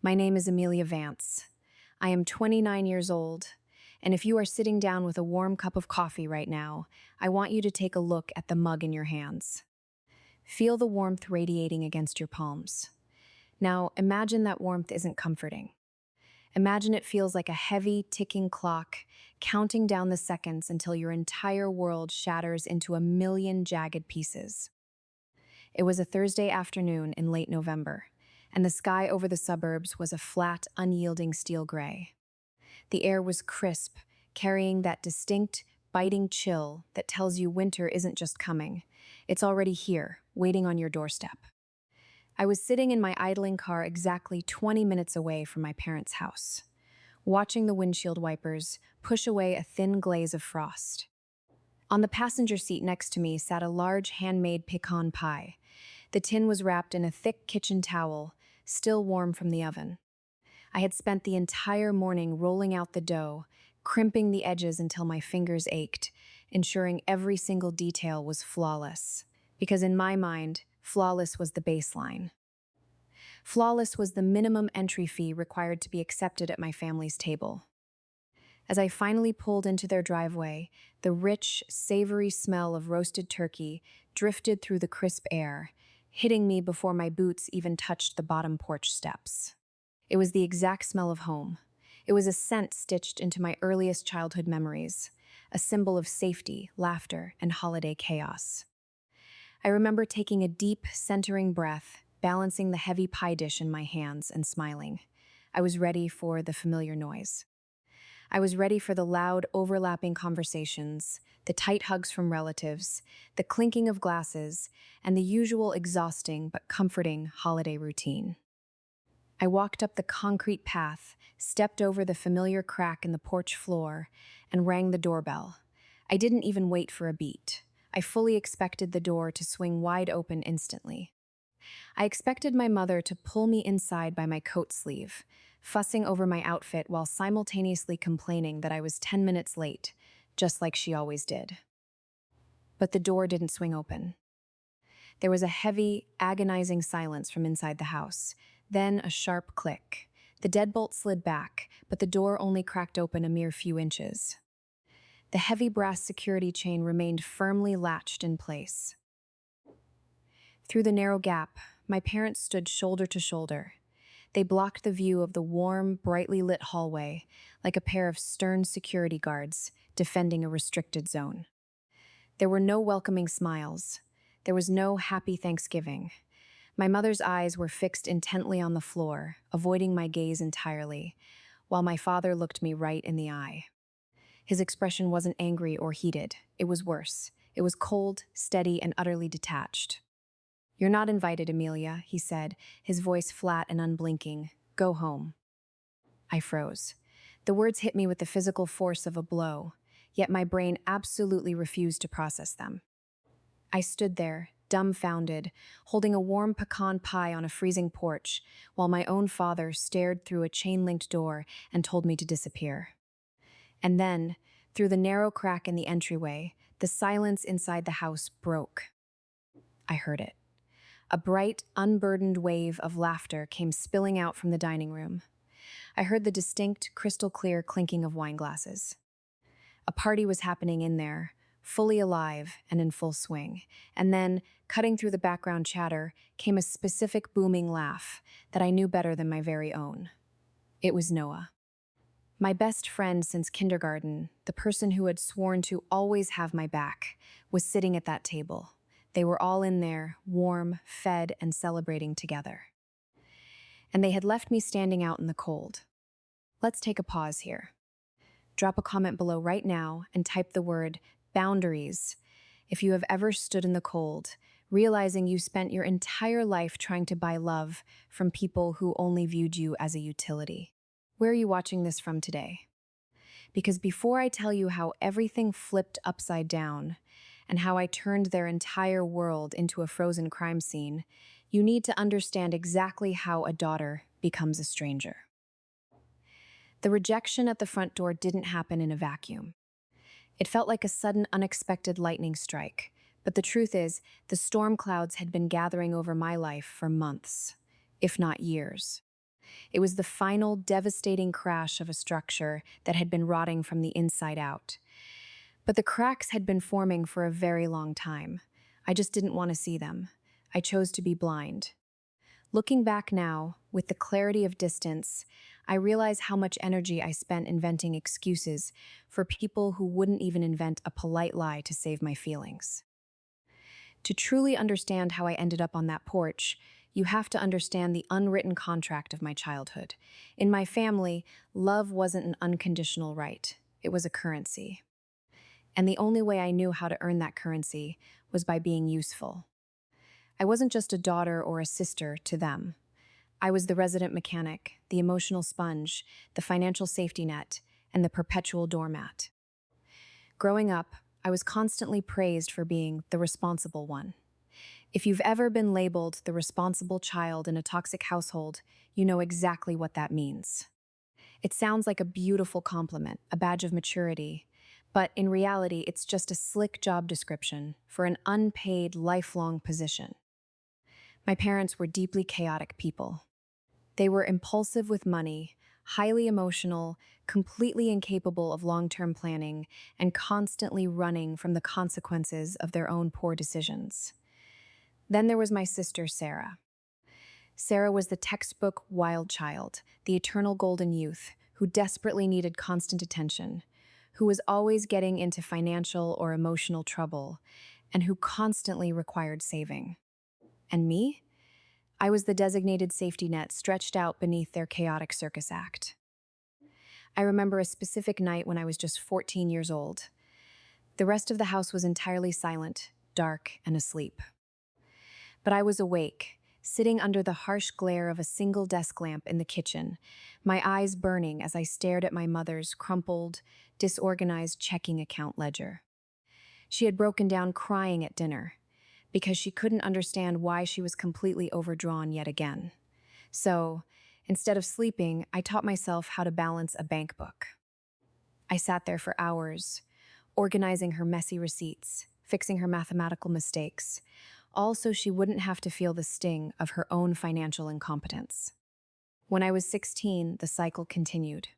My name is Amelia Vance. I am 29 years old, and if you are sitting down with a warm cup of coffee right now, I want you to take a look at the mug in your hands. Feel the warmth radiating against your palms. Now, imagine that warmth isn't comforting. Imagine it feels like a heavy, ticking clock, counting down the seconds until your entire world shatters into a million jagged pieces. It was a Thursday afternoon in late November, and the sky over the suburbs was a flat, unyielding steel gray. The air was crisp, carrying that distinct, biting chill that tells you winter isn't just coming. It's already here, waiting on your doorstep. I was sitting in my idling car exactly 20 minutes away from my parents' house, watching the windshield wipers push away a thin glaze of frost. On the passenger seat next to me sat a large handmade pecan pie. The tin was wrapped in a thick kitchen towel, still warm from the oven. I had spent the entire morning rolling out the dough, crimping the edges until my fingers ached, ensuring every single detail was flawless. Because in my mind, flawless was the baseline. Flawless was the minimum entry fee required to be accepted at my family's table. As I finally pulled into their driveway, the rich, savory smell of roasted turkey drifted through the crisp air, hitting me before my boots even touched the bottom porch steps. It was the exact smell of home. It was a scent stitched into my earliest childhood memories, a symbol of safety, laughter, and holiday chaos. I remember taking a deep, centering breath, balancing the heavy pie dish in my hands and smiling. I was ready for the familiar noise. I was ready for the loud, overlapping conversations, the tight hugs from relatives, the clinking of glasses, and the usual exhausting but comforting holiday routine. I walked up the concrete path, stepped over the familiar crack in the porch floor, and rang the doorbell. I didn't even wait for a beat. I fully expected the door to swing wide open instantly. I expected my mother to pull me inside by my coat sleeve, fussing over my outfit while simultaneously complaining that I was 10 minutes late, just like she always did. But the door didn't swing open. There was a heavy, agonizing silence from inside the house, then a sharp click. The deadbolt slid back, but the door only cracked open a mere few inches. The heavy brass security chain remained firmly latched in place. Through the narrow gap, my parents stood shoulder to shoulder. They blocked the view of the warm, brightly lit hallway, like a pair of stern security guards defending a restricted zone. There were no welcoming smiles. There was no happy Thanksgiving. My mother's eyes were fixed intently on the floor, avoiding my gaze entirely, while my father looked me right in the eye. His expression wasn't angry or heated. It was worse. It was cold, steady, and utterly detached. "You're not invited, Amelia," he said, his voice flat and unblinking. "Go home." I froze. The words hit me with the physical force of a blow, yet my brain absolutely refused to process them. I stood there, dumbfounded, holding a warm pecan pie on a freezing porch, while my own father stared through a chain-linked door and told me to disappear. And then, through the narrow crack in the entryway, the silence inside the house broke. I heard it. A bright, unburdened wave of laughter came spilling out from the dining room. I heard the distinct, crystal-clear clinking of wine glasses. A party was happening in there, fully alive and in full swing. And then, cutting through the background chatter, came a specific booming laugh that I knew better than my very own. It was Noah. My best friend since kindergarten, the person who had sworn to always have my back, was sitting at that table. They were all in there, warm, fed, and celebrating together. And they had left me standing out in the cold. Let's take a pause here. Drop a comment below right now and type the word boundaries if you have ever stood in the cold, realizing you spent your entire life trying to buy love from people who only viewed you as a utility. Where are you watching this from today? Because before I tell you how everything flipped upside down and how I turned their entire world into a frozen crime scene, you need to understand exactly how a daughter becomes a stranger. The rejection at the front door didn't happen in a vacuum. It felt like a sudden, unexpected lightning strike, but the truth is, the storm clouds had been gathering over my life for months, if not years. It was the final devastating crash of a structure that had been rotting from the inside out. But the cracks had been forming for a very long time. I just didn't want to see them. I chose to be blind. Looking back now, with the clarity of distance, I realize how much energy I spent inventing excuses for people who wouldn't even invent a polite lie to save my feelings. To truly understand how I ended up on that porch, you have to understand the unwritten contract of my childhood. In my family, love wasn't an unconditional right, it was a currency. And the only way I knew how to earn that currency was by being useful. I wasn't just a daughter or a sister to them. I was the resident mechanic, the emotional sponge, the financial safety net, and the perpetual doormat. Growing up, I was constantly praised for being the responsible one. If you've ever been labeled the responsible child in a toxic household, you know exactly what that means. It sounds like a beautiful compliment, a badge of maturity, but in reality, it's just a slick job description for an unpaid, lifelong position. My parents were deeply chaotic people. They were impulsive with money, highly emotional, completely incapable of long-term planning, and constantly running from the consequences of their own poor decisions. Then there was my sister, Sarah. Sarah was the textbook wild child, the eternal golden youth, who desperately needed constant attention, who was always getting into financial or emotional trouble, and who constantly required saving. And me? I was the designated safety net stretched out beneath their chaotic circus act. I remember a specific night when I was just 14 years old. The rest of the house was entirely silent, dark, and asleep. But I was awake, sitting under the harsh glare of a single desk lamp in the kitchen, my eyes burning as I stared at my mother's crumpled, disorganized checking account ledger. She had broken down crying at dinner because she couldn't understand why she was completely overdrawn yet again. So, instead of sleeping, I taught myself how to balance a bank book. I sat there for hours, organizing her messy receipts, fixing her mathematical mistakes, all so she wouldn't have to feel the sting of her own financial incompetence. When I was 16, the cycle continued.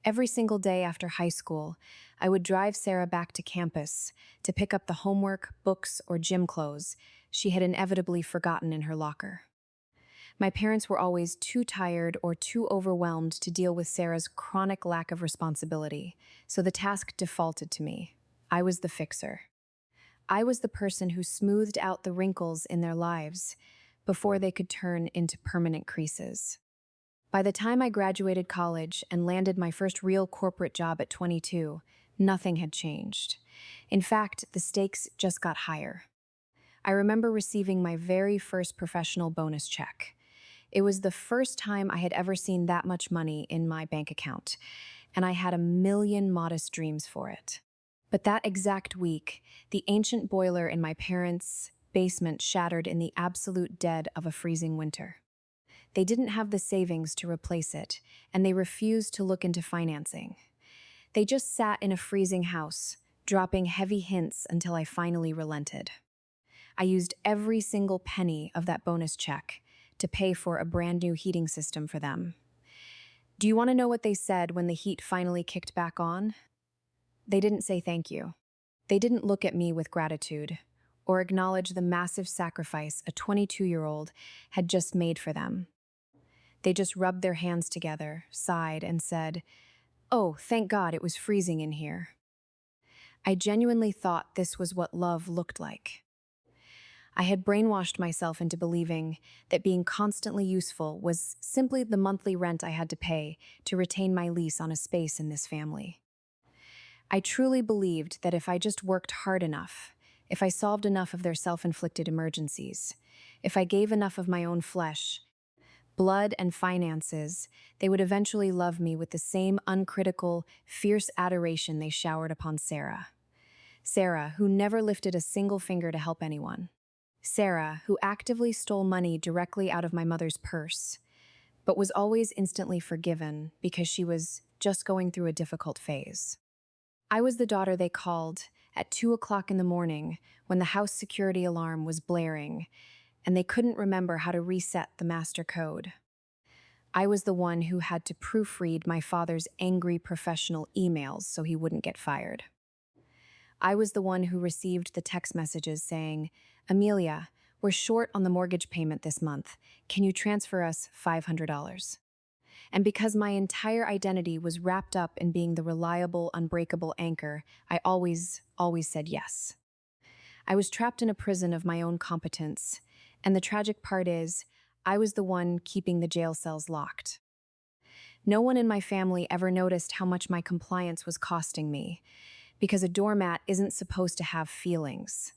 Every single day after high school, I would drive Sarah back to campus to pick up the homework, books, or gym clothes she had inevitably forgotten in her locker. My parents were always too tired or too overwhelmed to deal with Sarah's chronic lack of responsibility, so the task defaulted to me. I was the fixer. I was the person who smoothed out the wrinkles in their lives before they could turn into permanent creases. By the time I graduated college and landed my first real corporate job at 22, nothing had changed. In fact, the stakes just got higher. I remember receiving my very first professional bonus check. It was the first time I had ever seen that much money in my bank account, and I had a million modest dreams for it. But that exact week, the ancient boiler in my parents' basement shattered in the absolute dead of a freezing winter. They didn't have the savings to replace it, and they refused to look into financing. They just sat in a freezing house, dropping heavy hints until I finally relented. I used every single penny of that bonus check to pay for a brand new heating system for them. Do you want to know what they said when the heat finally kicked back on? They didn't say thank you. They didn't look at me with gratitude or acknowledge the massive sacrifice a 22-year-old had just made for them. They just rubbed their hands together, sighed, and said, "Oh, thank God it was freezing in here." I genuinely thought this was what love looked like. I had brainwashed myself into believing that being constantly useful was simply the monthly rent I had to pay to retain my lease on a space in this family. I truly believed that if I just worked hard enough, if I solved enough of their self-inflicted emergencies, if I gave enough of my own flesh, blood, and finances, they would eventually love me with the same uncritical, fierce adoration they showered upon Sarah. Sarah, who never lifted a single finger to help anyone. Sarah, who actively stole money directly out of my mother's purse, but was always instantly forgiven because she was just going through a difficult phase. I was the daughter they called at 2 o'clock in the morning when the house security alarm was blaring, and they couldn't remember how to reset the master code. I was the one who had to proofread my father's angry professional emails so he wouldn't get fired. I was the one who received the text messages saying, "Amelia, we're short on the mortgage payment this month. Can you transfer us $500?" And because my entire identity was wrapped up in being the reliable, unbreakable anchor, I always said yes. I was trapped in a prison of my own competence, and the tragic part is, I was the one keeping the jail cells locked. No one in my family ever noticed how much my compliance was costing me, because a doormat isn't supposed to have feelings.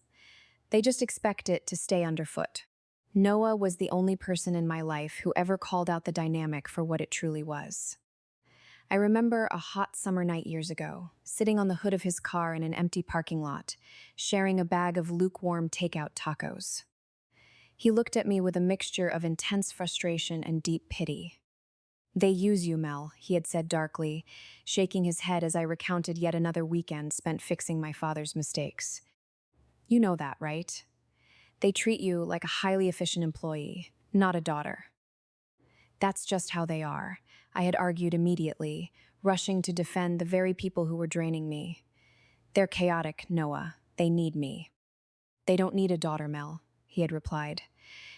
They just expect it to stay underfoot. Noah was the only person in my life who ever called out the dynamic for what it truly was. I remember a hot summer night years ago, sitting on the hood of his car in an empty parking lot, sharing a bag of lukewarm takeout tacos. He looked at me with a mixture of intense frustration and deep pity. "They use you, Mel," he had said darkly, shaking his head as I recounted yet another weekend spent fixing my father's mistakes. "You know that, right? They treat you like a highly efficient employee, not a daughter." "That's just how they are," I had argued immediately, rushing to defend the very people who were draining me. "They're chaotic, Noah. They need me." "They don't need a daughter, Mel," he had replied,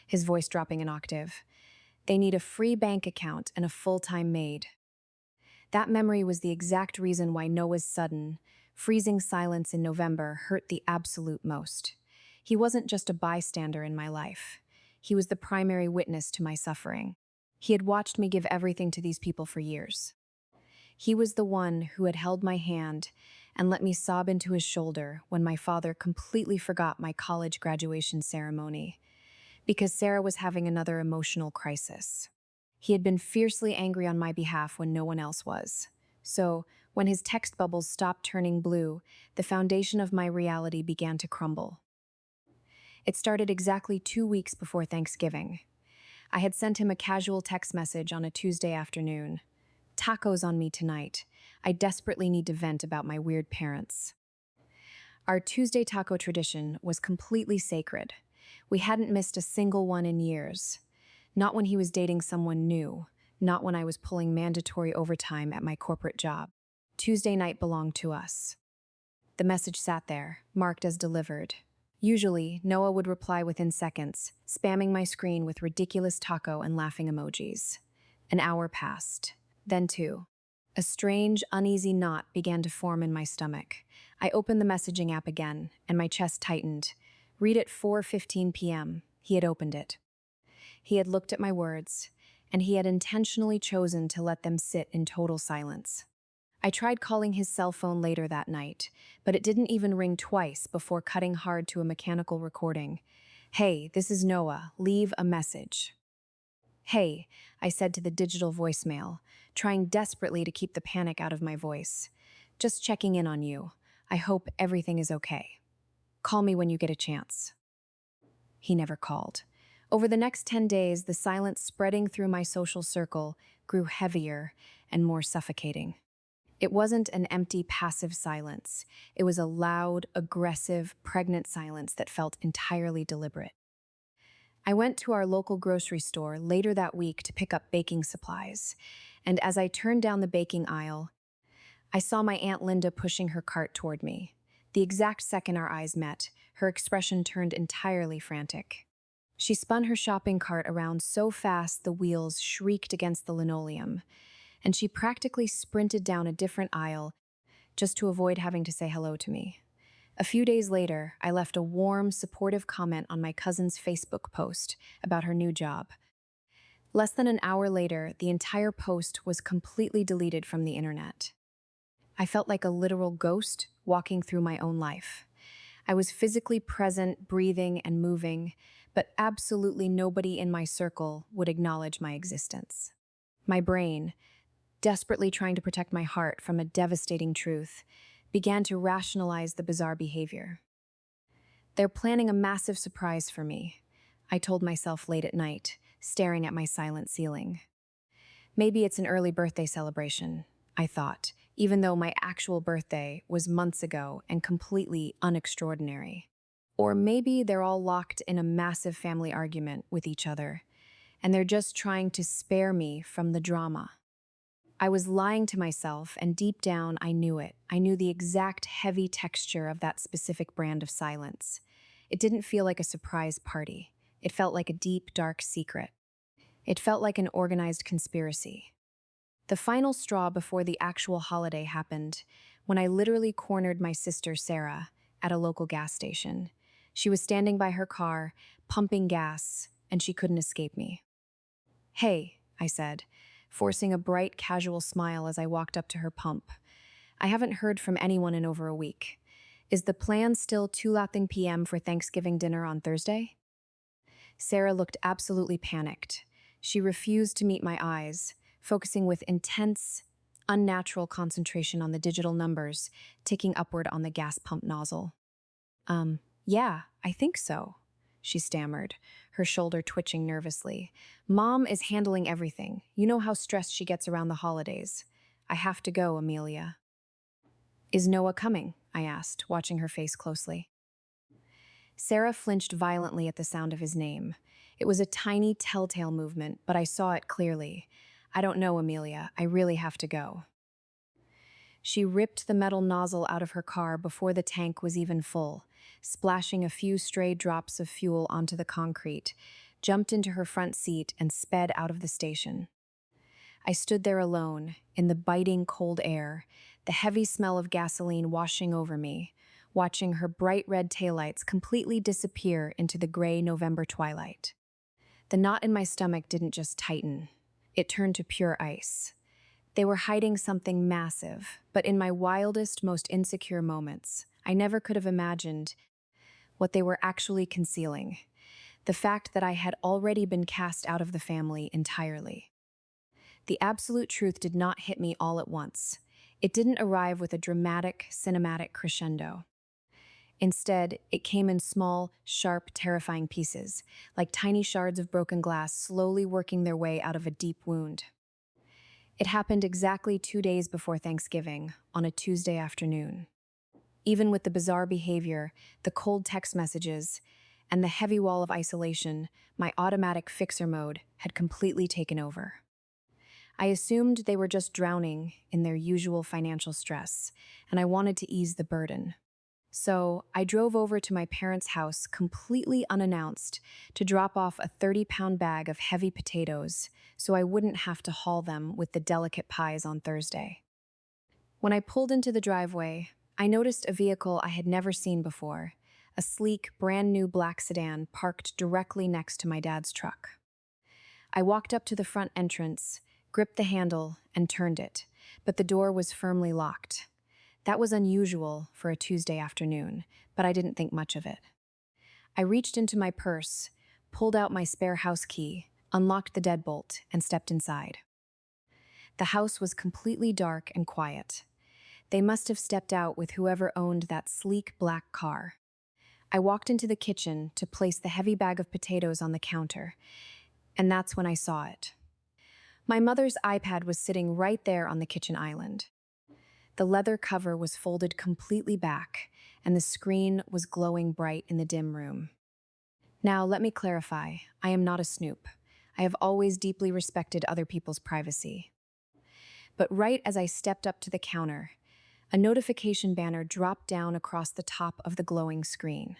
his voice dropping an octave. "They need a free bank account and a full-time maid." That memory was the exact reason why Noah's sudden, freezing silence in November hurt the absolute most. He wasn't just a bystander in my life. He was the primary witness to my suffering. He had watched me give everything to these people for years. He was the one who had held my hand and let me sob into his shoulder when my father completely forgot my college graduation ceremony, because Sarah was having another emotional crisis. He had been fiercely angry on my behalf when no one else was. So, when his text bubbles stopped turning blue, the foundation of my reality began to crumble. It started exactly 2 weeks before Thanksgiving. I had sent him a casual text message on a Tuesday afternoon. "Tacos on me tonight. I desperately need to vent about my weird parents." Our Tuesday taco tradition was completely sacred. We hadn't missed a single one in years. Not when he was dating someone new, not when I was pulling mandatory overtime at my corporate job. Tuesday night belonged to us. The message sat there, marked as delivered. Usually, Noah would reply within seconds, spamming my screen with ridiculous taco and laughing emojis. An hour passed, then two. A strange, uneasy knot began to form in my stomach. I opened the messaging app again, and my chest tightened. Read at 4:15 p.m. He had opened it. He had looked at my words, and he had intentionally chosen to let them sit in total silence. I tried calling his cell phone later that night, but it didn't even ring twice before cutting hard to a mechanical recording. "Hey, this is Noah. Leave a message." "Hey," I said to the digital voicemail, trying desperately to keep the panic out of my voice. "Just checking in on you. I hope everything is okay. Call me when you get a chance." He never called. Over the next 10 days, the silence spreading through my social circle grew heavier and more suffocating. It wasn't an empty, passive silence. It was a loud, aggressive, pregnant silence that felt entirely deliberate. I went to our local grocery store later that week to pick up baking supplies, and as I turned down the baking aisle, I saw my Aunt Linda pushing her cart toward me. The exact second our eyes met, her expression turned entirely frantic. She spun her shopping cart around so fast the wheels shrieked against the linoleum, and she practically sprinted down a different aisle just to avoid having to say hello to me. A few days later, I left a warm, supportive comment on my cousin's Facebook post about her new job. Less than an hour later, the entire post was completely deleted from the internet. I felt like a literal ghost walking through my own life. I was physically present, breathing and moving, but absolutely nobody in my circle would acknowledge my existence. My brain, desperately trying to protect my heart from a devastating truth, began to rationalize the bizarre behavior. "They're planning a massive surprise for me," I told myself late at night, staring at my silent ceiling. "Maybe it's an early birthday celebration," I thought, even though my actual birthday was months ago and completely unextraordinary. Or maybe they're all locked in a massive family argument with each other, and they're just trying to spare me from the drama. I was lying to myself, and deep down, I knew it. I knew the exact heavy texture of that specific brand of silence. It didn't feel like a surprise party. It felt like a deep, dark secret. It felt like an organized conspiracy. The final straw before the actual holiday happened when I literally cornered my sister, Sarah, at a local gas station. She was standing by her car, pumping gas, and she couldn't escape me. "Hey," I said, forcing a bright, casual smile as I walked up to her pump. "I haven't heard from anyone in over a week. Is the plan still 2 p.m. for Thanksgiving dinner on Thursday?" Sarah looked absolutely panicked. She refused to meet my eyes, focusing with intense, unnatural concentration on the digital numbers ticking upward on the gas pump nozzle. Yeah, I think so," she stammered, her shoulder twitching nervously. "Mom is handling everything. You know how stressed she gets around the holidays. I have to go, Amelia." "Is Noah coming?" I asked, watching her face closely. Sarah flinched violently at the sound of his name. It was a tiny, telltale movement, but I saw it clearly. "I don't know, Amelia. I really have to go." She ripped the metal nozzle out of her car before the tank was even full, splashing a few stray drops of fuel onto the concrete, jumped into her front seat, and sped out of the station. I stood there alone, in the biting cold air, the heavy smell of gasoline washing over me, watching her bright red taillights completely disappear into the gray November twilight. The knot in my stomach didn't just tighten. It turned to pure ice. They were hiding something massive, but in my wildest, most insecure moments, I never could have imagined what they were actually concealing. The fact that I had already been cast out of the family entirely. The absolute truth did not hit me all at once. It didn't arrive with a dramatic, cinematic crescendo. Instead, it came in small, sharp, terrifying pieces, like tiny shards of broken glass slowly working their way out of a deep wound. It happened exactly 2 days before Thanksgiving, on a Tuesday afternoon. Even with the bizarre behavior, the cold text messages, and the heavy wall of isolation, my automatic fixer mode had completely taken over. I assumed they were just drowning in their usual financial stress, and I wanted to ease the burden. So I drove over to my parents' house completely unannounced to drop off a 30-pound bag of heavy potatoes so I wouldn't have to haul them with the delicate pies on Thursday. When I pulled into the driveway, I noticed a vehicle I had never seen before, a sleek, brand-new black sedan parked directly next to my dad's truck. I walked up to the front entrance, gripped the handle, and turned it, but the door was firmly locked. That was unusual for a Tuesday afternoon, but I didn't think much of it. I reached into my purse, pulled out my spare house key, unlocked the deadbolt, and stepped inside. The house was completely dark and quiet. They must have stepped out with whoever owned that sleek black car. I walked into the kitchen to place the heavy bag of potatoes on the counter, and that's when I saw it. My mother's iPad was sitting right there on the kitchen island. The leather cover was folded completely back, and the screen was glowing bright in the dim room. Now, let me clarify, I am not a snoop. I have always deeply respected other people's privacy. But right as I stepped up to the counter, a notification banner dropped down across the top of the glowing screen.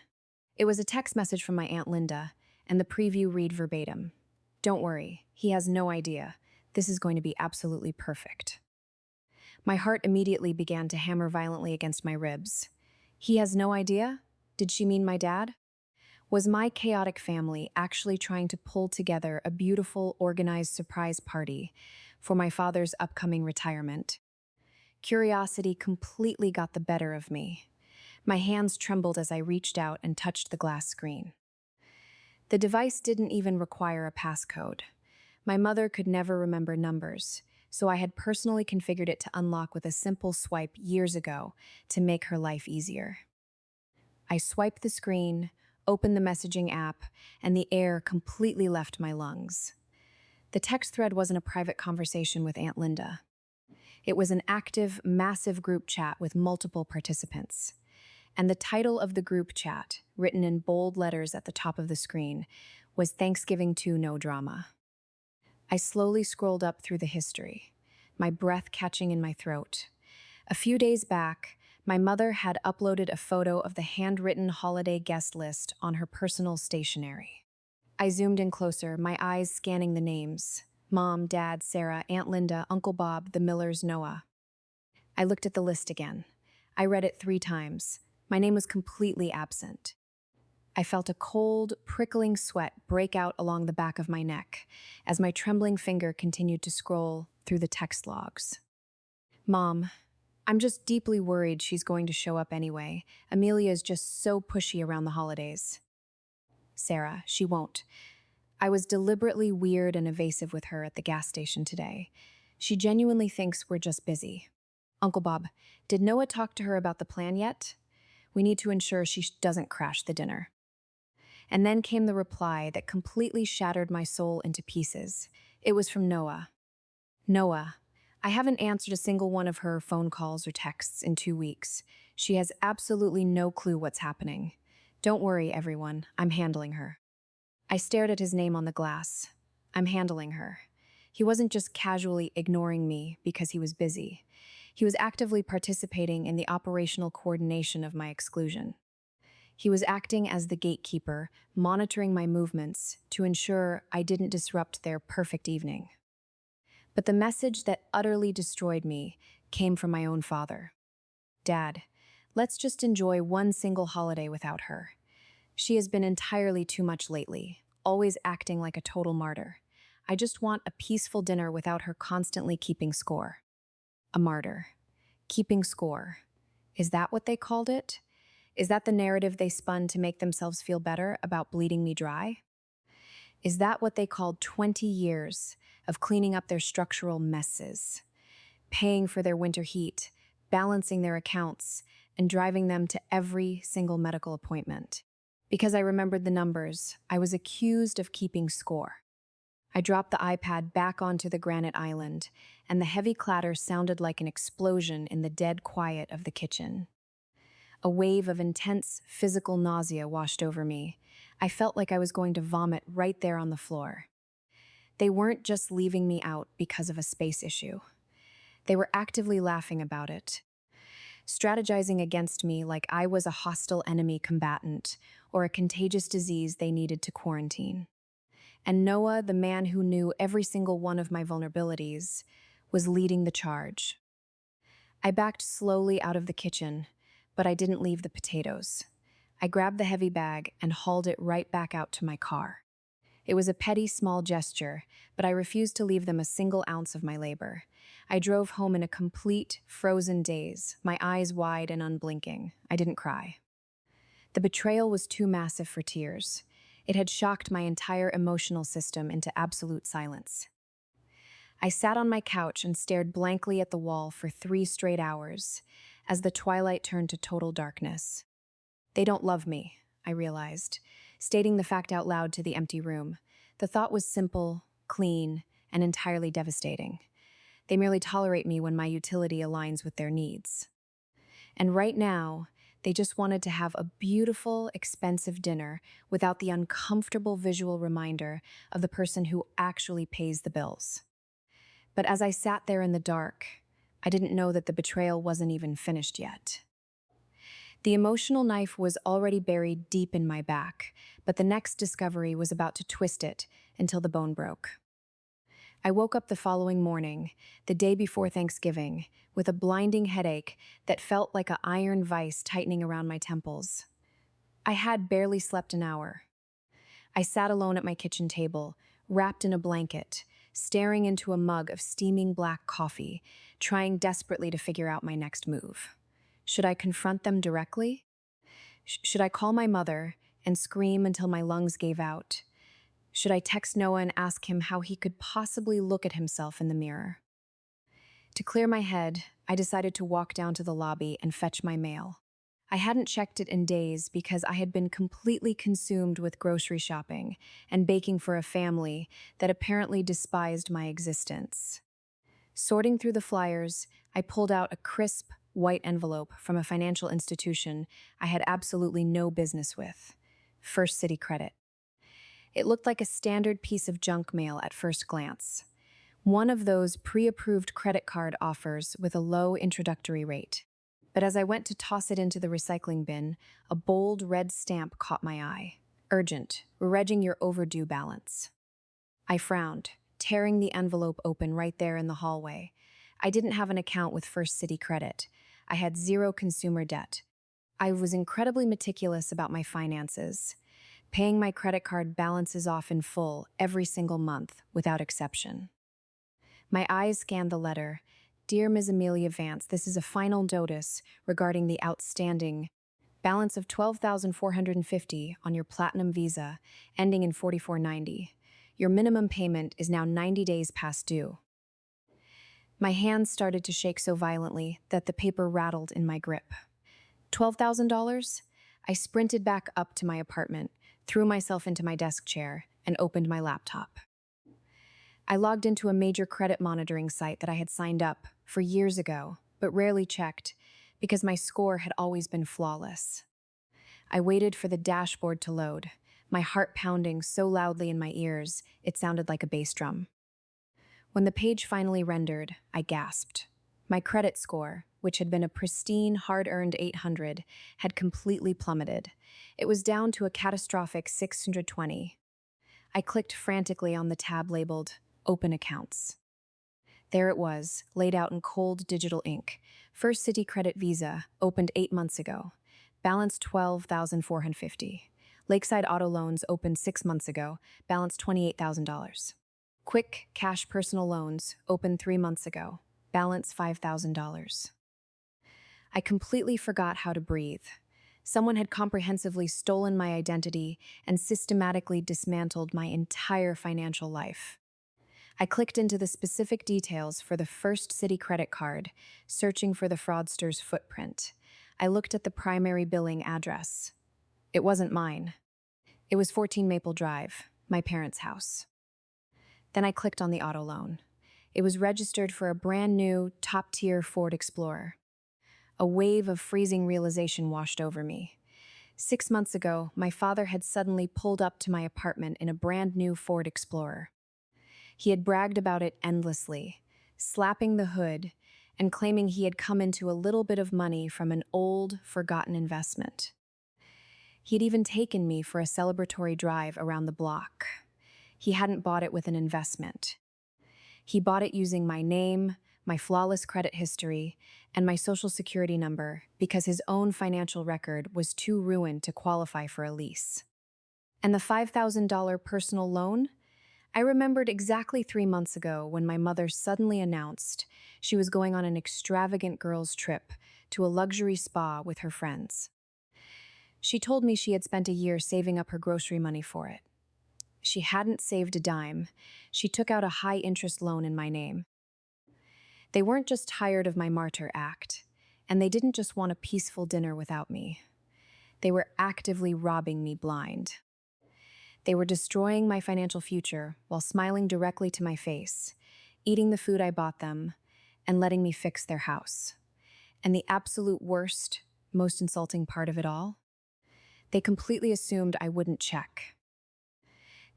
It was a text message from my Aunt Linda, and the preview read verbatim. "Don't worry, he has no idea. This is going to be absolutely perfect." My heart immediately began to hammer violently against my ribs. He has no idea? Did she mean my dad? Was my chaotic family actually trying to pull together a beautiful, organized surprise party for my father's upcoming retirement? Curiosity completely got the better of me. My hands trembled as I reached out and touched the glass screen. The device didn't even require a passcode. My mother could never remember numbers, so I had personally configured it to unlock with a simple swipe years ago to make her life easier. I swiped the screen, opened the messaging app, and the air completely left my lungs. The text thread wasn't a private conversation with Aunt Linda. It was an active, massive group chat with multiple participants. And the title of the group chat, written in bold letters at the top of the screen, was Thanksgiving 2 No Drama. I slowly scrolled up through the history, my breath catching in my throat. A few days back, my mother had uploaded a photo of the handwritten holiday guest list on her personal stationery. I zoomed in closer, my eyes scanning the names: Mom, Dad, Sarah, Aunt Linda, Uncle Bob, the Millers, Noah. I looked at the list again. I read it 3 times. My name was completely absent. I felt a cold, prickling sweat break out along the back of my neck as my trembling finger continued to scroll through the text logs. Mom, I'm just deeply worried she's going to show up anyway. Amelia is just so pushy around the holidays. Sarah, she won't. I was deliberately weird and evasive with her at the gas station today. She genuinely thinks we're just busy. Uncle Bob, did Noah talk to her about the plan yet? We need to ensure she doesn't crash the dinner. And then came the reply that completely shattered my soul into pieces. It was from Noah. Noah, I haven't answered a single one of her phone calls or texts in 2 weeks. She has absolutely no clue what's happening. Don't worry, everyone. I'm handling her. I stared at his name on the glass. I'm handling her. He wasn't just casually ignoring me because he was busy. He was actively participating in the operational coordination of my exclusion. He was acting as the gatekeeper, monitoring my movements to ensure I didn't disrupt their perfect evening. But the message that utterly destroyed me came from my own father. Dad, let's just enjoy one single holiday without her. She has been entirely too much lately, always acting like a total martyr. I just want a peaceful dinner without her constantly keeping score. A martyr. Keeping score. Is that what they called it? Is that the narrative they spun to make themselves feel better about bleeding me dry? Is that what they called 20 years of cleaning up their structural messes, paying for their winter heat, balancing their accounts, and driving them to every single medical appointment? Because I remembered the numbers, I was accused of keeping score. I dropped the iPad back onto the granite island, and the heavy clatter sounded like an explosion in the dead quiet of the kitchen. A wave of intense physical nausea washed over me. I felt like I was going to vomit right there on the floor. They weren't just leaving me out because of a space issue. They were actively laughing about it, strategizing against me like I was a hostile enemy combatant or a contagious disease they needed to quarantine. And Noah, the man who knew every single one of my vulnerabilities, was leading the charge. I backed slowly out of the kitchen, but I didn't leave the potatoes. I grabbed the heavy bag and hauled it right back out to my car. It was a petty, small gesture, but I refused to leave them a single ounce of my labor. I drove home in a complete, frozen daze, my eyes wide and unblinking. I didn't cry. The betrayal was too massive for tears. It had shocked my entire emotional system into absolute silence. I sat on my couch and stared blankly at the wall for 3 straight hours, as the twilight turned to total darkness. They don't love me, I realized, stating the fact out loud to the empty room. The thought was simple, clean, and entirely devastating. They merely tolerate me when my utility aligns with their needs. And right now, they just wanted to have a beautiful, expensive dinner without the uncomfortable visual reminder of the person who actually pays the bills. But as I sat there in the dark, I didn't know that the betrayal wasn't even finished yet. The emotional knife was already buried deep in my back, but the next discovery was about to twist it until the bone broke. I woke up the following morning, the day before Thanksgiving, with a blinding headache that felt like an iron vise tightening around my temples. I had barely slept an hour. I sat alone at my kitchen table, wrapped in a blanket, staring into a mug of steaming black coffee, trying desperately to figure out my next move. Should I confront them directly? Should I call my mother and scream until my lungs gave out? Should I text Noah and ask him how he could possibly look at himself in the mirror? To clear my head, I decided to walk down to the lobby and fetch my mail. I hadn't checked it in days because I had been completely consumed with grocery shopping and baking for a family that apparently despised my existence. Sorting through the flyers, I pulled out a crisp, white envelope from a financial institution I had absolutely no business with, First City Credit. It looked like a standard piece of junk mail at first glance. One of those pre-approved credit card offers with a low introductory rate. But as I went to toss it into the recycling bin, a bold red stamp caught my eye. Urgent, regarding your overdue balance. I frowned, tearing the envelope open right there in the hallway. I didn't have an account with First City Credit. I had zero consumer debt. I was incredibly meticulous about my finances, paying my credit card balances off in full every single month, without exception. My eyes scanned the letter. Dear Ms. Amelia Vance, this is a final notice regarding the outstanding balance of $12,450 on your Platinum Visa, ending in 4490. Your minimum payment is now 90 days past due. My hands started to shake so violently that the paper rattled in my grip. $12,000? I sprinted back up to my apartment, threw myself into my desk chair, and opened my laptop. I logged into a major credit monitoring site that I had signed up for years ago, but rarely checked, because my score had always been flawless. I waited for the dashboard to load, my heart pounding so loudly in my ears it sounded like a bass drum. When the page finally rendered, I gasped. My credit score, which had been a pristine, hard-earned 800, had completely plummeted. It was down to a catastrophic 620. I clicked frantically on the tab labeled Open Accounts. There it was, laid out in cold digital ink. First City Credit Visa, opened 8 months ago. Balance $12,450. Lakeside Auto Loans, opened 6 months ago. Balance $28,000. Quick Cash Personal Loans, opened 3 months ago. Balance $5,000. I completely forgot how to breathe. Someone had comprehensively stolen my identity and systematically dismantled my entire financial life. I clicked into the specific details for the First City credit card, searching for the fraudster's footprint. I looked at the primary billing address. It wasn't mine. It was 14 Maple Drive, my parents' house. Then I clicked on the auto loan. It was registered for a brand new, top-tier Ford Explorer. A wave of freezing realization washed over me. 6 months ago, my father had suddenly pulled up to my apartment in a brand new Ford Explorer. He had bragged about it endlessly, slapping the hood and claiming he had come into a little bit of money from an old, forgotten investment. He had even taken me for a celebratory drive around the block. He hadn't bought it with an investment. He bought it using my name, my flawless credit history, and my social security number because his own financial record was too ruined to qualify for a lease. And the $5,000 personal loan? I remembered exactly 3 months ago when my mother suddenly announced she was going on an extravagant girls' trip to a luxury spa with her friends. She told me she had spent a year saving up her grocery money for it. She hadn't saved a dime. She took out a high-interest loan in my name. They weren't just tired of my martyr act, and they didn't just want a peaceful dinner without me. They were actively robbing me blind. They were destroying my financial future while smiling directly to my face, eating the food I bought them, and letting me fix their house. And the absolute worst, most insulting part of it all? They completely assumed I wouldn't check.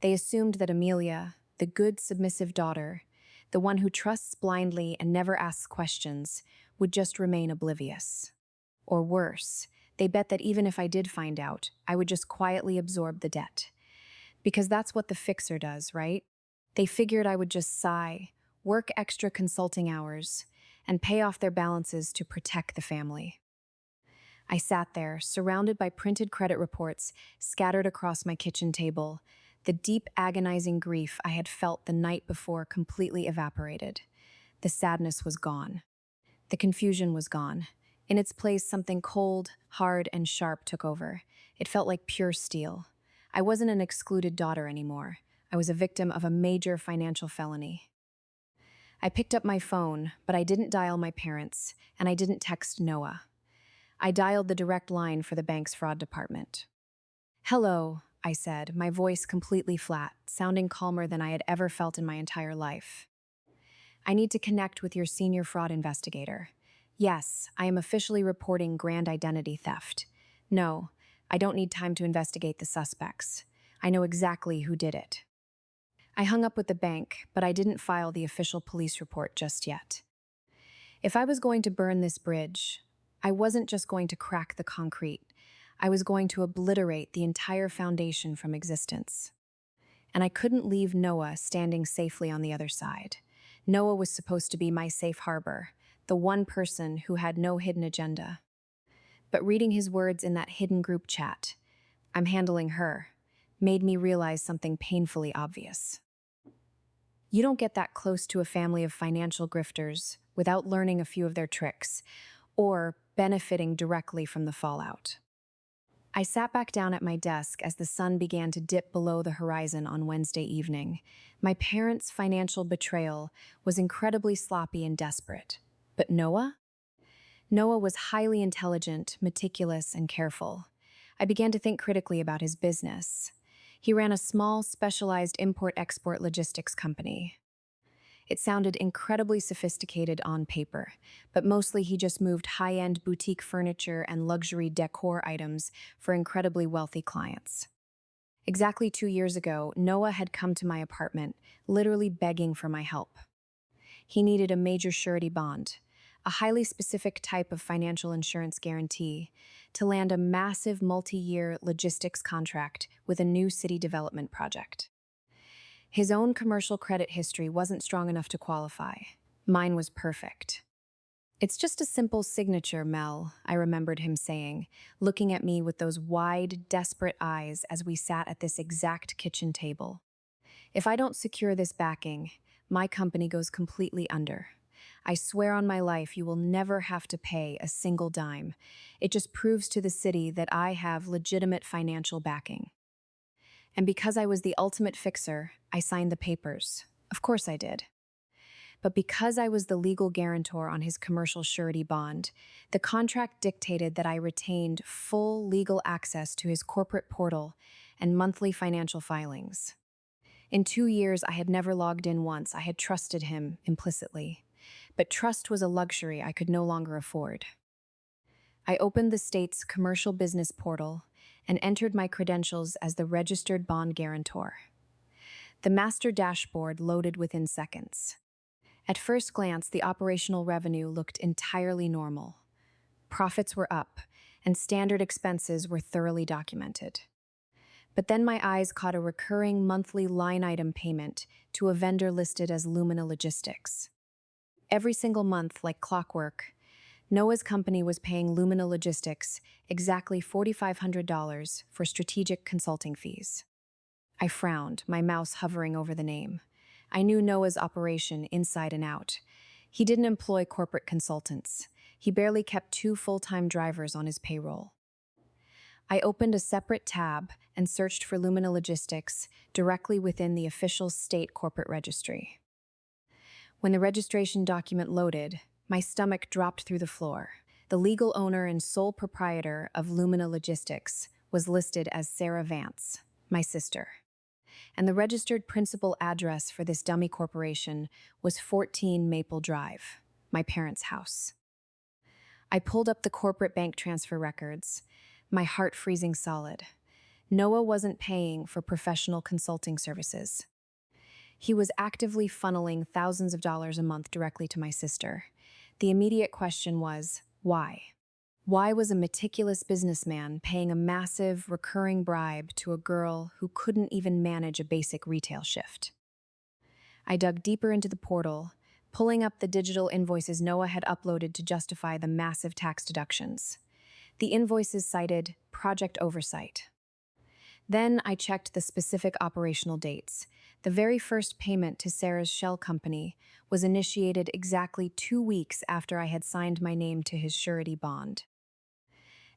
They assumed that Amelia, the good, submissive daughter, the one who trusts blindly and never asks questions, would just remain oblivious. Or worse, they bet that even if I did find out, I would just quietly absorb the debt. Because that's what the fixer does, right? They figured I would just sigh, work extra consulting hours, and pay off their balances to protect the family. I sat there, surrounded by printed credit reports scattered across my kitchen table. The deep, agonizing grief I had felt the night before completely evaporated. The sadness was gone. The confusion was gone. In its place, something cold, hard, and sharp took over. It felt like pure steel. I wasn't an excluded daughter anymore. I was a victim of a major financial felony. I picked up my phone, but I didn't dial my parents, and I didn't text Noah. I dialed the direct line for the bank's fraud department. "Hello," I said, my voice completely flat, sounding calmer than I had ever felt in my entire life. "I need to connect with your senior fraud investigator. Yes, I am officially reporting grand identity theft. No, I don't need time to investigate the suspects. I know exactly who did it. I hung up with the bank, but I didn't file the official police report just yet. If I was going to burn this bridge, I wasn't just going to crack the concrete. I was going to obliterate the entire foundation from existence. And I couldn't leave Noah standing safely on the other side. Noah was supposed to be my safe harbor, the one person who had no hidden agenda. But reading his words in that hidden group chat, "I'm handling her," made me realize something painfully obvious. You don't get that close to a family of financial grifters without learning a few of their tricks or benefiting directly from the fallout. I sat back down at my desk as the sun began to dip below the horizon on Wednesday evening. My parents' financial betrayal was incredibly sloppy and desperate. But Noah? Noah was highly intelligent, meticulous, and careful. I began to think critically about his business. He ran a small, specialized import-export logistics company. It sounded incredibly sophisticated on paper, but mostly he just moved high-end boutique furniture and luxury decor items for incredibly wealthy clients. Exactly 2 years ago, Noah had come to my apartment, literally begging for my help. He needed a major surety bond, a highly specific type of financial insurance guarantee, to land a massive multi-year logistics contract with a new city development project. His own commercial credit history wasn't strong enough to qualify. Mine was perfect. "It's just a simple signature, Mel," I remembered him saying, looking at me with those wide, desperate eyes as we sat at this exact kitchen table. "If I don't secure this backing, my company goes completely under. I swear on my life you will never have to pay a single dime. It just proves to the city that I have legitimate financial backing." And because I was the ultimate fixer, I signed the papers. Of course I did. But because I was the legal guarantor on his commercial surety bond, the contract dictated that I retained full legal access to his corporate portal and monthly financial filings. In 2 years, I had never logged in once. I had trusted him implicitly. But trust was a luxury I could no longer afford. I opened the state's commercial business portal and entered my credentials as the registered bond guarantor. The master dashboard loaded within seconds. At first glance, the operational revenue looked entirely normal. Profits were up, and standard expenses were thoroughly documented. But then my eyes caught a recurring monthly line item payment to a vendor listed as Lumina Logistics. Every single month, like clockwork, Noah's company was paying Lumina Logistics exactly $4,500 for strategic consulting fees. I frowned, my mouse hovering over the name. I knew Noah's operation inside and out. He didn't employ corporate consultants. He barely kept 2 full-time drivers on his payroll. I opened a separate tab and searched for Lumina Logistics directly within the official state corporate registry. When the registration document loaded, my stomach dropped through the floor. The legal owner and sole proprietor of Lumina Logistics was listed as Sarah Vance, my sister. And the registered principal address for this dummy corporation was 14 Maple Drive, my parents' house. I pulled up the corporate bank transfer records, my heart freezing solid. Noah wasn't paying for professional consulting services. He was actively funneling thousands of dollars a month directly to my sister. The immediate question was, why? Why was a meticulous businessman paying a massive, recurring bribe to a girl who couldn't even manage a basic retail shift? I dug deeper into the portal, pulling up the digital invoices Noah had uploaded to justify the massive tax deductions. The invoices cited project oversight. Then I checked the specific operational dates. The very first payment to Sarah's shell company was initiated exactly 2 weeks after I had signed my name to his surety bond.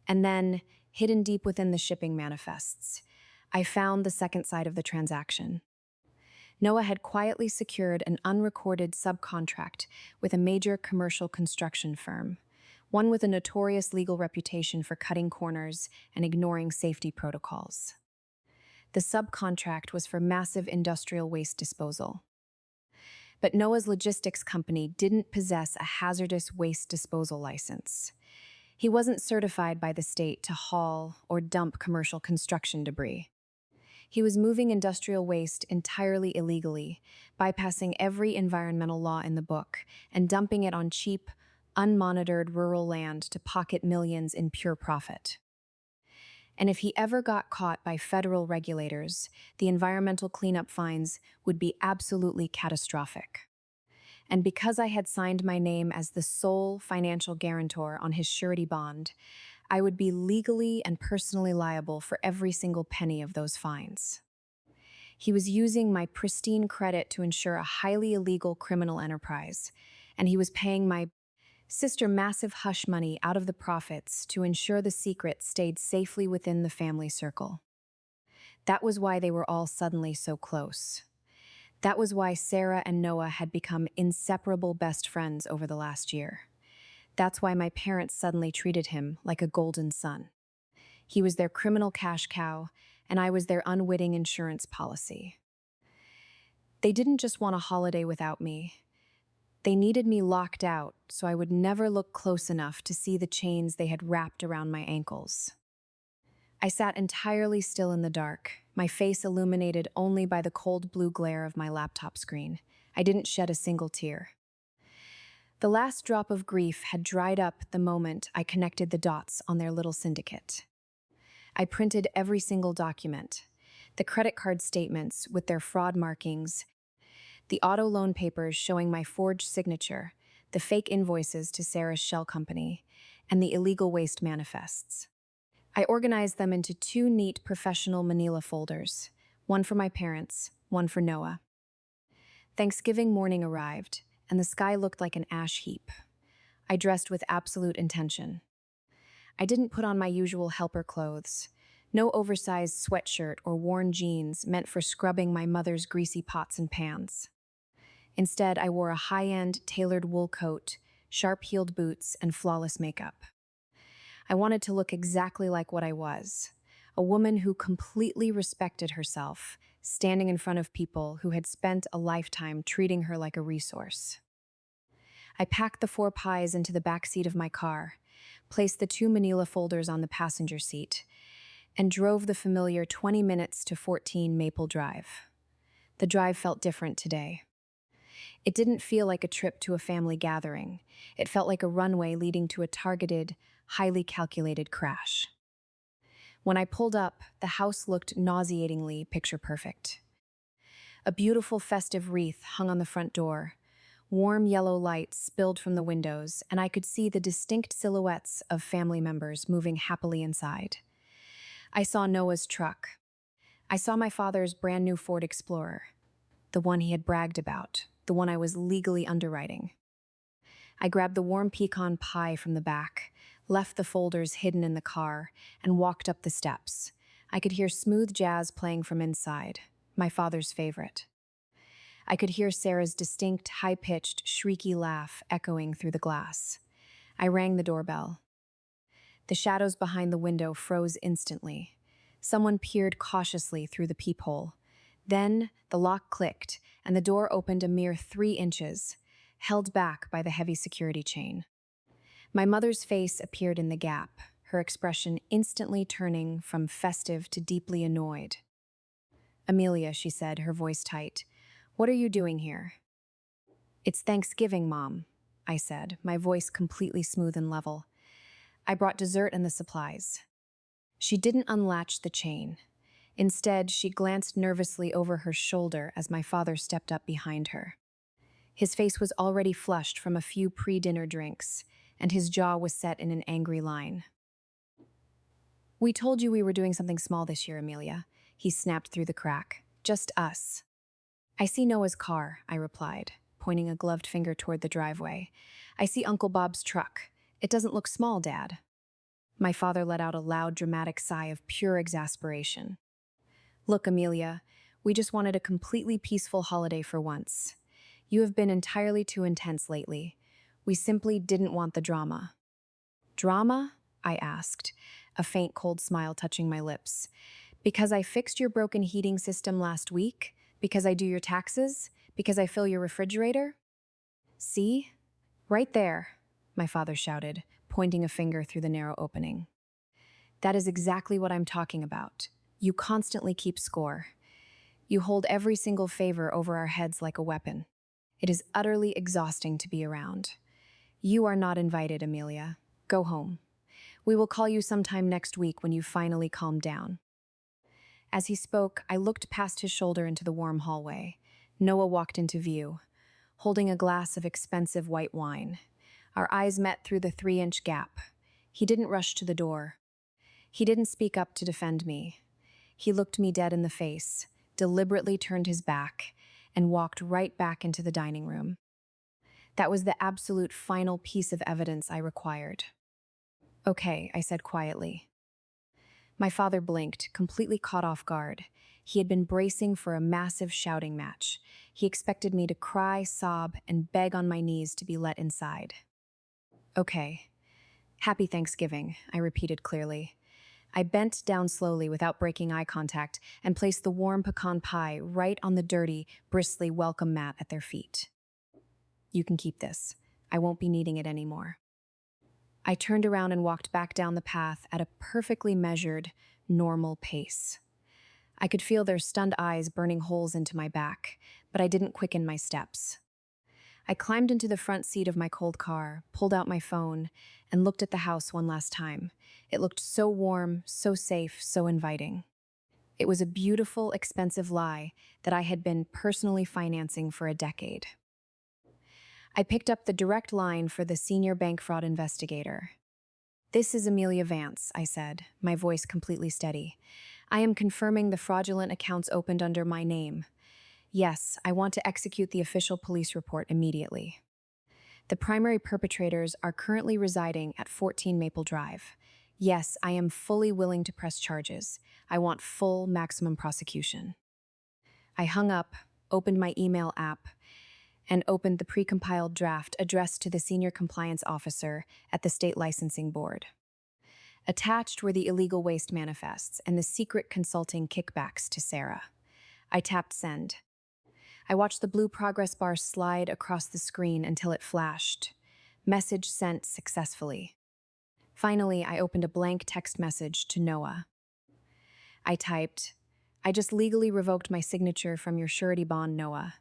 And then, hidden deep within the shipping manifests, I found the second side of the transaction. Noah had quietly secured an unrecorded subcontract with a major commercial construction firm, one with a notorious legal reputation for cutting corners and ignoring safety protocols. The subcontract was for massive industrial waste disposal. But Noah's logistics company didn't possess a hazardous waste disposal license. He wasn't certified by the state to haul or dump commercial construction debris. He was moving industrial waste entirely illegally, bypassing every environmental law in the book and dumping it on cheap, unmonitored rural land to pocket millions in pure profit. And if he ever got caught by federal regulators, the environmental cleanup fines would be absolutely catastrophic. And because I had signed my name as the sole financial guarantor on his surety bond, I would be legally and personally liable for every single penny of those fines. He was using my pristine credit to ensure a highly illegal criminal enterprise, and he was paying my sister massive hush money out of the profits to ensure the secret stayed safely within the family circle. That was why they were all suddenly so close. That was why Sarah and Noah had become inseparable best friends over the last year. That's why my parents suddenly treated him like a golden son. He was their criminal cash cow, and I was their unwitting insurance policy. They didn't just want a holiday without me. They needed me locked out so I would never look close enough to see the chains they had wrapped around my ankles. I sat entirely still in the dark, my face illuminated only by the cold blue glare of my laptop screen. I didn't shed a single tear. The last drop of grief had dried up the moment I connected the dots on their little syndicate. I printed every single document, the credit card statements with their fraud markings, the auto loan papers showing my forged signature, the fake invoices to Sarah's shell company, and the illegal waste manifests. I organized them into 2 neat professional manila folders, one for my parents, one for Noah. Thanksgiving morning arrived, and the sky looked like an ash heap. I dressed with absolute intention. I didn't put on my usual helper clothes, no oversized sweatshirt or worn jeans meant for scrubbing my mother's greasy pots and pans. Instead, I wore a high-end, tailored wool coat, sharp-heeled boots, and flawless makeup. I wanted to look exactly like what I was, a woman who completely respected herself, standing in front of people who had spent a lifetime treating her like a resource. I packed the 4 pies into the back seat of my car, placed the 2 manila folders on the passenger seat, and drove the familiar 20 minutes to 14 Maple Drive. The drive felt different today. It didn't feel like a trip to a family gathering. It felt like a runway leading to a targeted, highly calculated crash. When I pulled up, the house looked nauseatingly picture perfect. A beautiful festive wreath hung on the front door. Warm yellow light spilled from the windows, and I could see the distinct silhouettes of family members moving happily inside. I saw Noah's truck. I saw my father's brand new Ford Explorer, the one he had bragged about, the one I was legally underwriting. I grabbed the warm pecan pie from the back, left the folders hidden in the car, and walked up the steps. I could hear smooth jazz playing from inside, my father's favorite. I could hear Sarah's distinct, high-pitched, shrieky laugh echoing through the glass. I rang the doorbell. The shadows behind the window froze instantly. Someone peered cautiously through the peephole. Then the lock clicked, and the door opened a mere 3 inches, held back by the heavy security chain. My mother's face appeared in the gap, her expression instantly turning from festive to deeply annoyed. "Amelia," she said, her voice tight, "what are you doing here?" "It's Thanksgiving, Mom," I said, my voice completely smooth and level. "I brought dessert and the supplies." She didn't unlatch the chain. Instead, she glanced nervously over her shoulder as my father stepped up behind her. His face was already flushed from a few pre-dinner drinks, and his jaw was set in an angry line. "We told you we were doing something small this year, Amelia," he snapped through the crack. "Just us." "I see Noah's car," I replied, pointing a gloved finger toward the driveway. "I see Uncle Bob's truck. It doesn't look small, Dad." My father let out a loud, dramatic sigh of pure exasperation. "Look, Amelia, we just wanted a completely peaceful holiday for once. You have been entirely too intense lately. We simply didn't want the drama." "Drama?" I asked, a faint cold smile touching my lips. "Because I fixed your broken heating system last week? Because I do your taxes? Because I fill your refrigerator?" "See? Right there," my father shouted, pointing a finger through the narrow opening. "That is exactly what I'm talking about. You constantly keep score. You hold every single favor over our heads like a weapon. It is utterly exhausting to be around. You are not invited, Amelia. Go home. We will call you sometime next week when you finally calm down. As he spoke, I looked past his shoulder into the warm hallway. Noah walked into view, holding a glass of expensive white wine. Our eyes met through the 3-inch gap. He didn't rush to the door. He didn't speak up to defend me. He looked me dead in the face, deliberately turned his back, and walked right back into the dining room. That was the absolute final piece of evidence I required. Okay, I said quietly. My father blinked, completely caught off guard. He had been bracing for a massive shouting match. He expected me to cry, sob, and beg on my knees to be let inside. Okay. Happy Thanksgiving, I repeated clearly. I bent down slowly without breaking eye contact and placed the warm pecan pie right on the dirty, bristly welcome mat at their feet. You can keep this. I won't be needing it anymore. I turned around and walked back down the path at a perfectly measured, normal pace. I could feel their stunned eyes burning holes into my back, but I didn't quicken my steps. I climbed into the front seat of my cold car, pulled out my phone, and looked at the house one last time. It looked so warm, so safe, so inviting. It was a beautiful, expensive lie that I had been personally financing for a decade. I picked up the direct line for the senior bank fraud investigator. "This is Amelia Vance," I said, my voice completely steady. "I am confirming the fraudulent accounts opened under my name. Yes, I want to execute the official police report immediately. The primary perpetrators are currently residing at 14 Maple Drive. Yes, I am fully willing to press charges. I want full maximum prosecution." I hung up, opened my email app, and opened the precompiled draft addressed to the senior compliance officer at the state licensing board. Attached were the illegal waste manifests and the secret consulting kickbacks to Sarah. I tapped send. I watched the blue progress bar slide across the screen until it flashed. Message sent successfully. Finally, I opened a blank text message to Noah. I typed, "I just legally revoked my signature from your surety bond, Noah.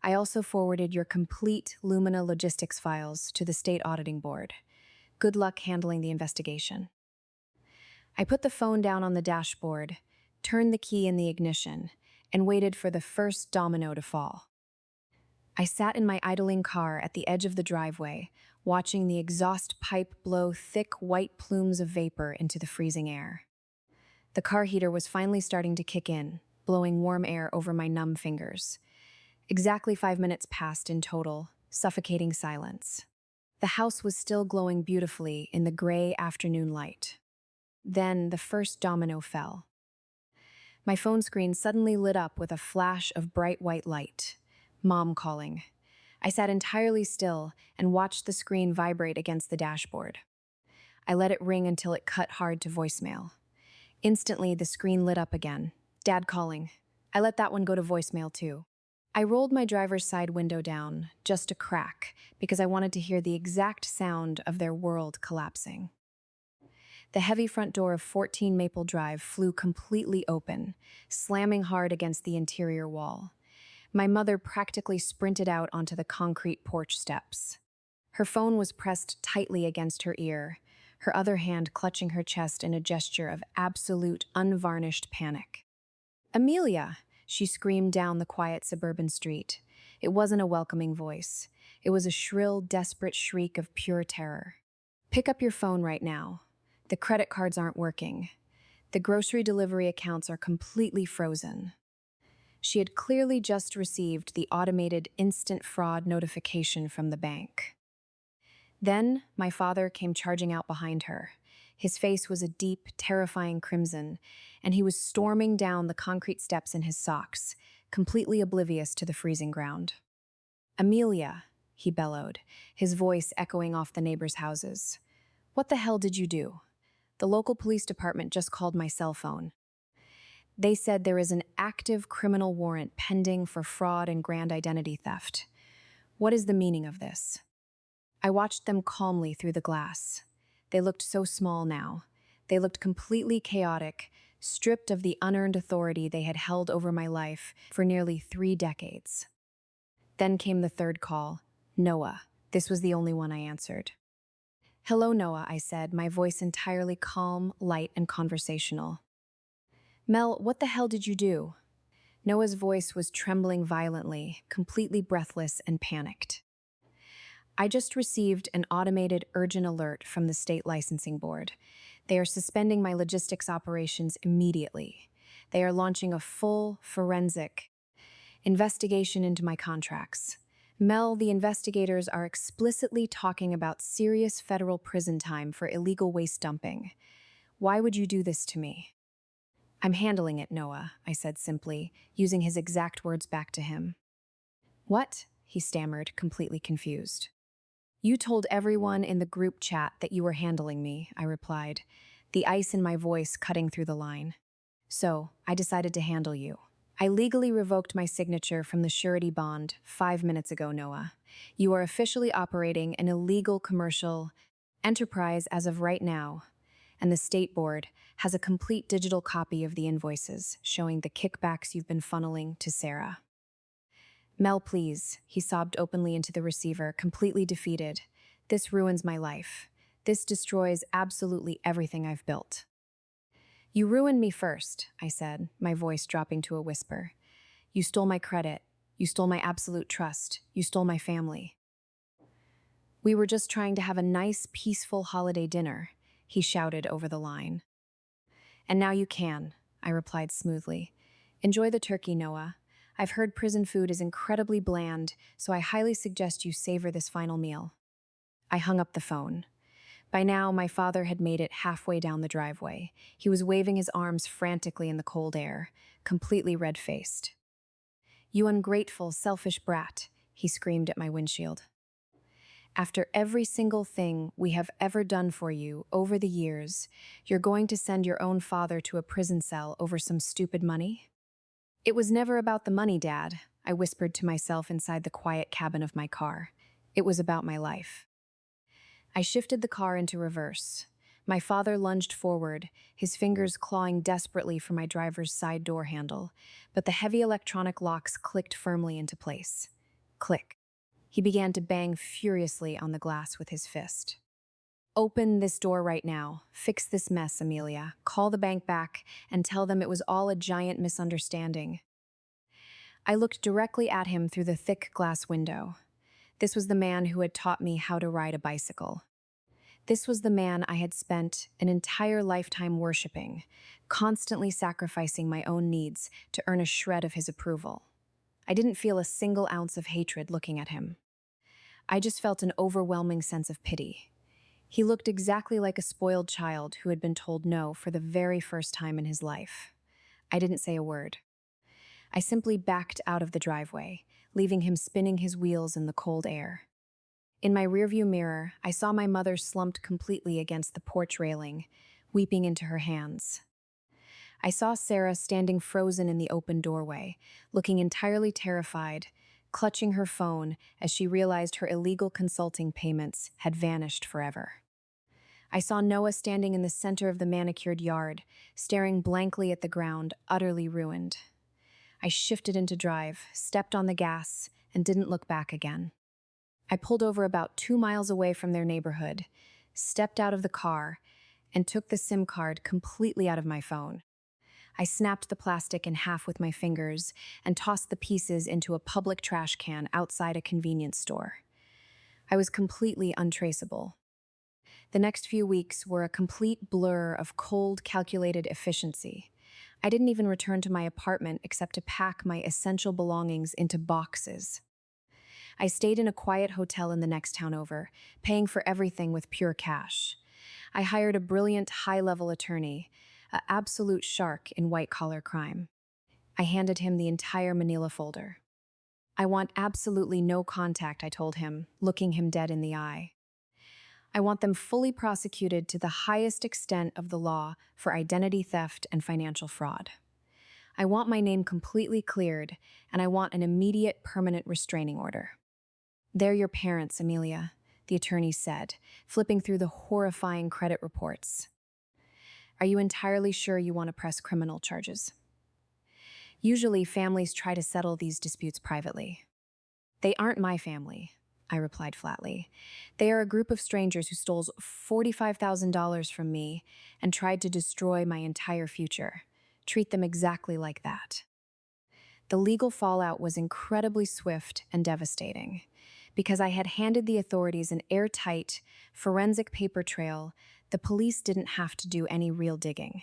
I also forwarded your complete Lumina logistics files to the state auditing board. Good luck handling the investigation." I put the phone down on the dashboard, turned the key in the ignition, and waited for the first domino to fall. I sat in my idling car at the edge of the driveway, watching the exhaust pipe blow thick white plumes of vapor into the freezing air. The car heater was finally starting to kick in, blowing warm air over my numb fingers. Exactly 5 minutes passed in total, suffocating silence. The house was still glowing beautifully in the gray afternoon light. Then the first domino fell. My phone screen suddenly lit up with a flash of bright white light. Mom calling. I sat entirely still and watched the screen vibrate against the dashboard. I let it ring until it cut hard to voicemail. Instantly, the screen lit up again. Dad calling. I let that one go to voicemail too. I rolled my driver's side window down, just a crack, because I wanted to hear the exact sound of their world collapsing. The heavy front door of 14 Maple Drive flew completely open, slamming hard against the interior wall. My mother practically sprinted out onto the concrete porch steps. Her phone was pressed tightly against her ear, her other hand clutching her chest in a gesture of absolute, unvarnished panic. "Amelia!" she screamed down the quiet suburban street. It wasn't a welcoming voice. It was a shrill, desperate shriek of pure terror. "Pick up your phone right now. The credit cards aren't working. The grocery delivery accounts are completely frozen." She had clearly just received the automated instant fraud notification from the bank. Then my father came charging out behind her. His face was a deep, terrifying crimson, and he was storming down the concrete steps in his socks, completely oblivious to the freezing ground. "Amelia," he bellowed, his voice echoing off the neighbors' houses. "What the hell did you do? The local police department just called my cell phone. They said there is an active criminal warrant pending for fraud and grand identity theft. What is the meaning of this?" I watched them calmly through the glass. They looked so small now. They looked completely chaotic, stripped of the unearned authority they had held over my life for nearly 3 decades. Then came the third call. Noah. This was the only one I answered. "Hello, Noah," I said, my voice entirely calm, light, and conversational. "Mel, what the hell did you do?" Noah's voice was trembling violently, completely breathless and panicked. "I just received an automated urgent alert from the state licensing board. They are suspending my logistics operations immediately. They are launching a full forensic investigation into my contracts. Mel, the investigators are explicitly talking about serious federal prison time for illegal waste dumping. Why would you do this to me?" "I'm handling it, Noah," I said simply, using his exact words back to him. "What?" he stammered, completely confused. "You told everyone in the group chat that you were handling me," I replied, the ice in my voice cutting through the line. "So, I decided to handle you. I legally revoked my signature from the surety bond 5 minutes ago, Noah. You are officially operating an illegal commercial enterprise as of right now, and the state board has a complete digital copy of the invoices showing the kickbacks you've been funneling to Sarah." "Mel, please," he sobbed openly into the receiver, completely defeated. "This ruins my life. This destroys absolutely everything I've built." "You ruined me first," I said, my voice dropping to a whisper. "You stole my credit. You stole my absolute trust. You stole my family." "We were just trying to have a nice, peaceful holiday dinner," he shouted over the line. "And now you can," I replied smoothly. "Enjoy the turkey, Noah. I've heard prison food is incredibly bland, so I highly suggest you savor this final meal." I hung up the phone. By now, my father had made it halfway down the driveway. He was waving his arms frantically in the cold air, completely red-faced. "You ungrateful, selfish brat," he screamed at my windshield. "After every single thing we have ever done for you over the years, you're going to send your own father to a prison cell over some stupid money?" "It was never about the money, Dad," I whispered to myself inside the quiet cabin of my car. "It was about my life." I shifted the car into reverse. My father lunged forward, his fingers clawing desperately for my driver's side door handle, but the heavy electronic locks clicked firmly into place. Click. He began to bang furiously on the glass with his fist. "Open this door right now. Fix this mess, Amelia. Call the bank back and tell them it was all a giant misunderstanding." I looked directly at him through the thick glass window. This was the man who had taught me how to ride a bicycle. This was the man I had spent an entire lifetime worshiping, constantly sacrificing my own needs to earn a shred of his approval. I didn't feel a single ounce of hatred looking at him. I just felt an overwhelming sense of pity. He looked exactly like a spoiled child who had been told no for the very first time in his life. I didn't say a word. I simply backed out of the driveway, leaving him spinning his wheels in the cold air. In my rearview mirror, I saw my mother slumped completely against the porch railing, weeping into her hands. I saw Sarah standing frozen in the open doorway, looking entirely terrified, clutching her phone as she realized her illegal consulting payments had vanished forever. I saw Noah standing in the center of the manicured yard, staring blankly at the ground, utterly ruined. I shifted into drive, stepped on the gas, and didn't look back again. I pulled over about 2 miles away from their neighborhood, stepped out of the car, and took the SIM card completely out of my phone. I snapped the plastic in half with my fingers and tossed the pieces into a public trash can outside a convenience store. I was completely untraceable. The next few weeks were a complete blur of cold, calculated efficiency. I didn't even return to my apartment except to pack my essential belongings into boxes. I stayed in a quiet hotel in the next town over, paying for everything with pure cash. I hired a brilliant high-level attorney, an absolute shark in white-collar crime. I handed him the entire manila folder. "I want absolutely no contact," I told him, looking him dead in the eye. "I want them fully prosecuted to the highest extent of the law for identity theft and financial fraud. I want my name completely cleared, and I want an immediate permanent restraining order." "They're your parents, Amelia," the attorney said, flipping through the horrifying credit reports. Are you entirely sure you want to press criminal charges? Usually, families try to settle these disputes privately. They aren't my family, I replied flatly. They are a group of strangers who stole $45,000 from me and tried to destroy my entire future. Treat them exactly like that. The legal fallout was incredibly swift and devastating. Because I had handed the authorities an airtight, forensic paper trail, the police didn't have to do any real digging.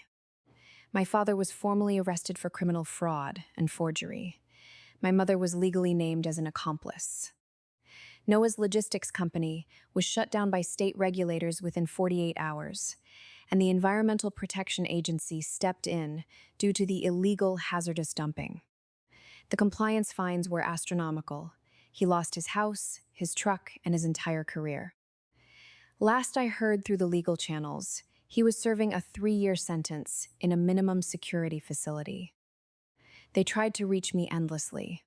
My father was formally arrested for criminal fraud and forgery. My mother was legally named as an accomplice. Noah's logistics company was shut down by state regulators within 48 hours, and the Environmental Protection Agency stepped in due to the illegal hazardous dumping. The compliance fines were astronomical. He lost his house, his truck, and his entire career. Last I heard through the legal channels, he was serving a 3-year sentence in a minimum security facility. They tried to reach me endlessly.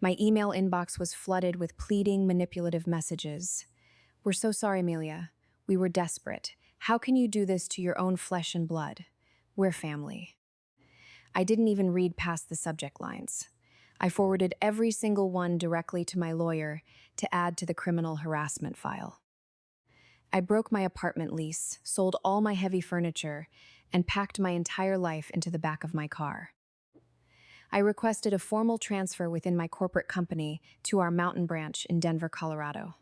My email inbox was flooded with pleading, manipulative messages. "We're so sorry, Amelia. We were desperate. How can you do this to your own flesh and blood? We're family." I didn't even read past the subject lines. I forwarded every single one directly to my lawyer to add to the criminal harassment file. I broke my apartment lease, sold all my heavy furniture, and packed my entire life into the back of my car. I requested a formal transfer within my corporate company to our mountain branch in Denver, Colorado,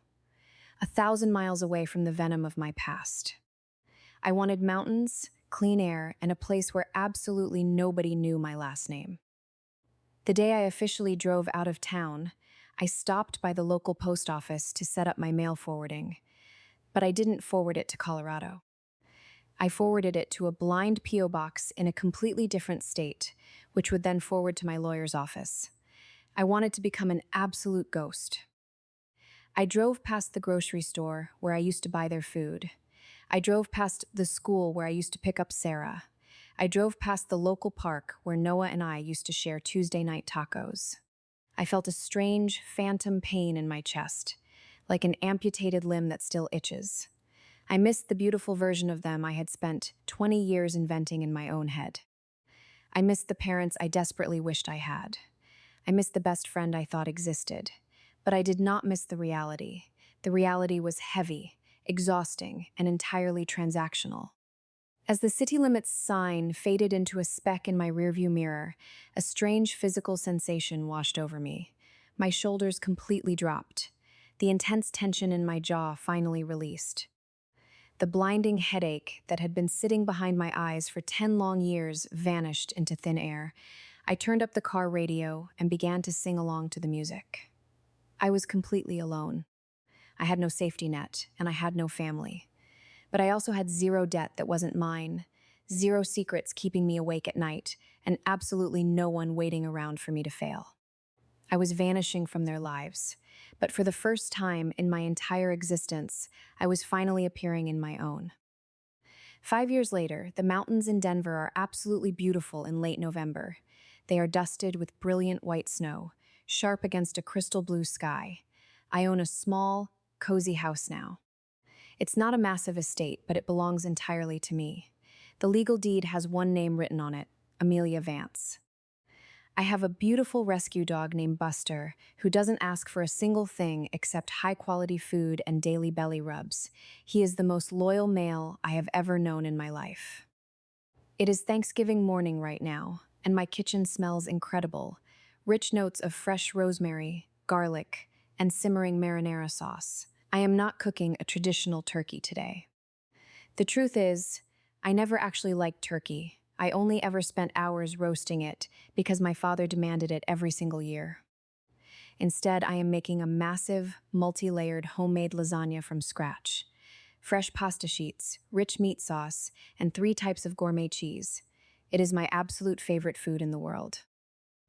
1,000 miles away from the venom of my past. I wanted mountains, clean air, and a place where absolutely nobody knew my last name. The day I officially drove out of town, I stopped by the local post office to set up my mail forwarding, but I didn't forward it to Colorado. I forwarded it to a blind P.O. box in a completely different state, which would then forward to my lawyer's office. I wanted to become an absolute ghost. I drove past the grocery store where I used to buy their food. I drove past the school where I used to pick up Sarah. I drove past the local park where Noah and I used to share Tuesday night tacos. I felt a strange, phantom pain in my chest, like an amputated limb that still itches. I missed the beautiful version of them I had spent 20 years inventing in my own head. I missed the parents I desperately wished I had. I missed the best friend I thought existed. But I did not miss the reality. The reality was heavy, exhausting, and entirely transactional. As the city limits sign faded into a speck in my rearview mirror, a strange physical sensation washed over me. My shoulders completely dropped. The intense tension in my jaw finally released. The blinding headache that had been sitting behind my eyes for 10 long years vanished into thin air. I turned up the car radio and began to sing along to the music. I was completely alone. I had no safety net, and I had no family. But I also had zero debt that wasn't mine, zero secrets keeping me awake at night, and absolutely no one waiting around for me to fail. I was vanishing from their lives, but for the first time in my entire existence, I was finally appearing in my own. 5 years later, the mountains in Denver are absolutely beautiful in late November. They are dusted with brilliant white snow, sharp against a crystal blue sky. I own a small, cozy house now. It's not a massive estate, but it belongs entirely to me. The legal deed has one name written on it, Amelia Vance. I have a beautiful rescue dog named Buster, who doesn't ask for a single thing except high-quality food and daily belly rubs. He is the most loyal male I have ever known in my life. It is Thanksgiving morning right now, and my kitchen smells incredible. Rich notes of fresh rosemary, garlic, and simmering marinara sauce. I am not cooking a traditional turkey today. The truth is, I never actually liked turkey. I only ever spent hours roasting it because my father demanded it every single year. Instead, I am making a massive, multi-layered homemade lasagna from scratch. Fresh pasta sheets, rich meat sauce, and 3 types of gourmet cheese. It is my absolute favorite food in the world.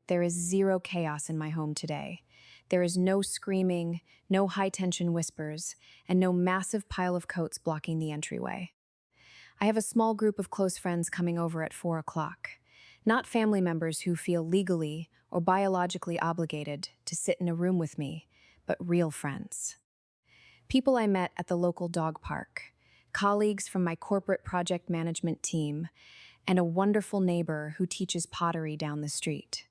There is zero chaos in my home today. There is no screaming, no high-tension whispers, and no massive pile of coats blocking the entryway. I have a small group of close friends coming over at 4 o'clock. Not family members who feel legally or biologically obligated to sit in a room with me, but real friends. People I met at the local dog park. colleagues from my corporate project management team, and a wonderful neighbor who teaches pottery down the street.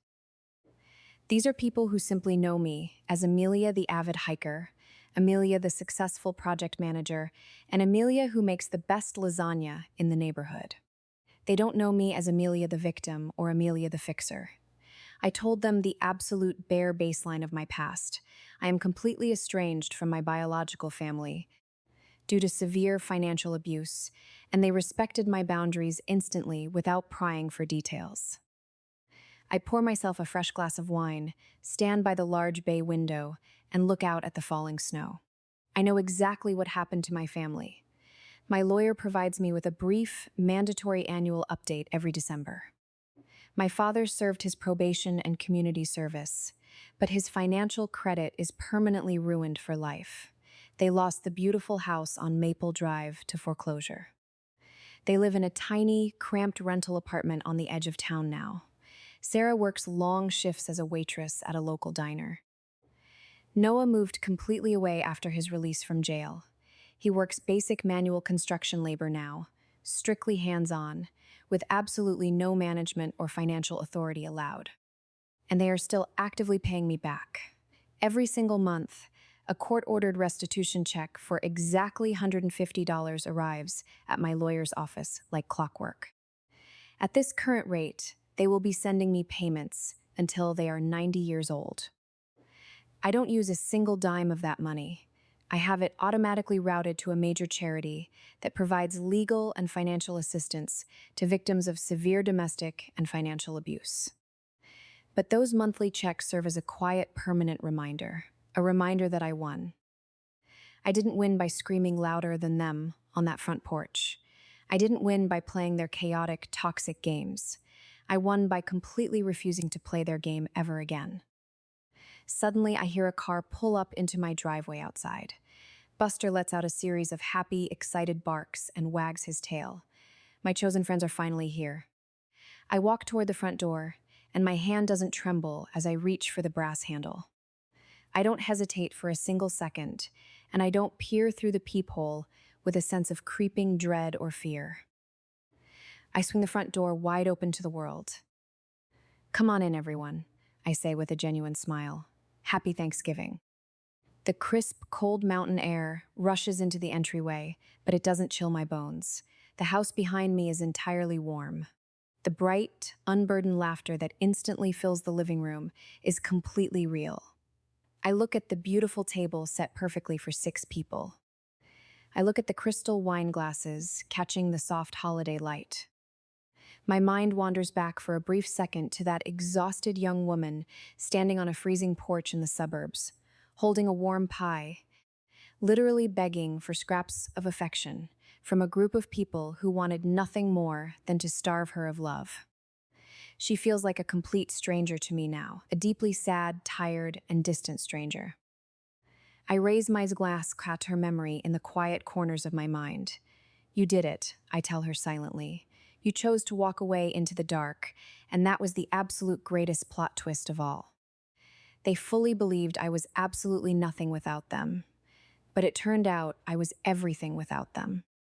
These are people who simply know me as Amelia the avid hiker, Amelia the successful project manager, and Amelia who makes the best lasagna in the neighborhood. They don't know me as Amelia the victim or Amelia the fixer. I told them the absolute bare baseline of my past. I am completely estranged from my biological family due to severe financial abuse, and they respected my boundaries instantly without prying for details. I pour myself a fresh glass of wine, stand by the large bay window, and look out at the falling snow. I know exactly what happened to my family. My lawyer provides me with a brief, mandatory annual update every December. My father served his probation and community service, but his financial credit is permanently ruined for life. They lost the beautiful house on Maple Drive to foreclosure. They live in a tiny, cramped rental apartment on the edge of town now. Sarah works long shifts as a waitress at a local diner. Noah moved completely away after his release from jail. He works basic manual construction labor now, strictly hands-on, with absolutely no management or financial authority allowed. And they are still actively paying me back. Every single month, a court-ordered restitution check for exactly $150 arrives at my lawyer's office like clockwork. At this current rate, they will be sending me payments until they are 90 years old. I don't use a single dime of that money. I have it automatically routed to a major charity that provides legal and financial assistance to victims of severe domestic and financial abuse. But those monthly checks serve as a quiet, permanent reminder, a reminder that I won. I didn't win by screaming louder than them on that front porch. I didn't win by playing their chaotic, toxic games. I won by completely refusing to play their game ever again. Suddenly, I hear a car pull up into my driveway outside. Buster lets out a series of happy, excited barks and wags his tail. My chosen friends are finally here. I walk toward the front door, and my hand doesn't tremble as I reach for the brass handle. I don't hesitate for a single second, and I don't peer through the peephole with a sense of creeping dread or fear. I swing the front door wide open to the world. "Come on in, everyone," I say with a genuine smile. "Happy Thanksgiving." The crisp, cold mountain air rushes into the entryway, but it doesn't chill my bones. The house behind me is entirely warm. The bright, unburdened laughter that instantly fills the living room is completely real. I look at the beautiful table set perfectly for 6 people. I look at the crystal wine glasses, catching the soft holiday light. My mind wanders back for a brief second to that exhausted young woman standing on a freezing porch in the suburbs, holding a warm pie, literally begging for scraps of affection from a group of people who wanted nothing more than to starve her of love. She feels like a complete stranger to me now, a deeply sad, tired, and distant stranger. I raise my glass at her memory in the quiet corners of my mind. "You did it," I tell her silently. "You chose to walk away into the dark, and that was the absolute greatest plot twist of all." They fully believed I was absolutely nothing without them. But it turned out I was everything without them.